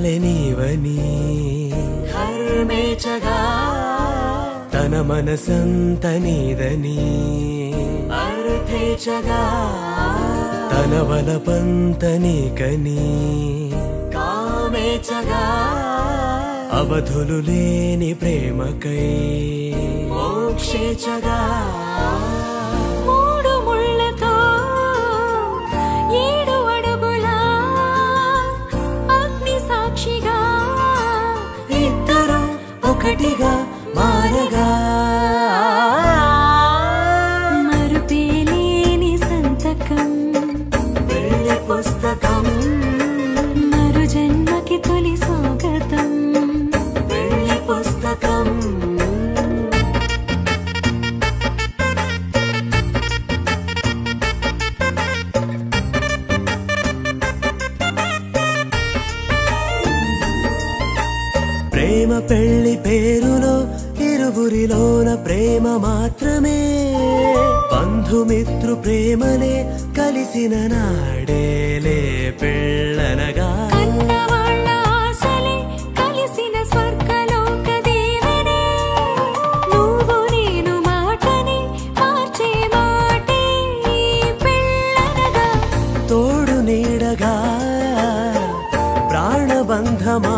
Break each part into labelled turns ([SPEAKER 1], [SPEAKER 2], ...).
[SPEAKER 1] నమ్మాలి నీవని
[SPEAKER 2] ధర్మేచగా
[SPEAKER 1] తన మనసంత నీదని
[SPEAKER 2] అర్థేచగా
[SPEAKER 1] తన వలపంత నీకని
[SPEAKER 2] కామేచగా
[SPEAKER 1] అవధులు లేని ప్రేమకై
[SPEAKER 2] మోక్షేచగా
[SPEAKER 3] మూడు ముళ్ళతో 7 అడుగుల అగ్ని సాక్షిగా
[SPEAKER 2] ఇద్దరు ఒకటిగా మారగా
[SPEAKER 3] మరుపేలేని సంతకం
[SPEAKER 2] పెళ్లి పుస్తకం
[SPEAKER 3] మరు జన్మకి తొలి స్వాగతం
[SPEAKER 2] పెళ్లి పుస్తకం
[SPEAKER 1] ప్రేమ పెళ్లి పేరులో ఇరువురిలోన ప్రేమ మాత్రమే బంధుమిత్రు ప్రేమలే కలిసిన నాడేలే పెళ్ళనగా
[SPEAKER 3] కన్నవాళ్ళ ఆశలే కలిసిన స్వర్గలోక దీవెనే నువ్వు నేను మాటని మార్చే మాటే పెళ్ళనగా
[SPEAKER 1] తోడు నీడగా ప్రాణబంధమా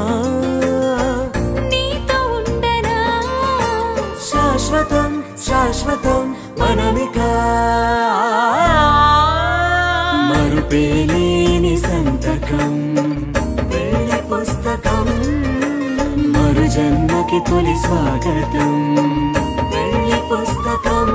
[SPEAKER 3] నీతో ఉండనా
[SPEAKER 1] శాశ్వతం శాశ్వతం మనమిక మరుపేలేని సంతకం
[SPEAKER 2] పెళ్లి పుస్తకం
[SPEAKER 1] మరు జన్మకి తొలి స్వాగతం
[SPEAKER 2] పెళ్లి పుస్తకం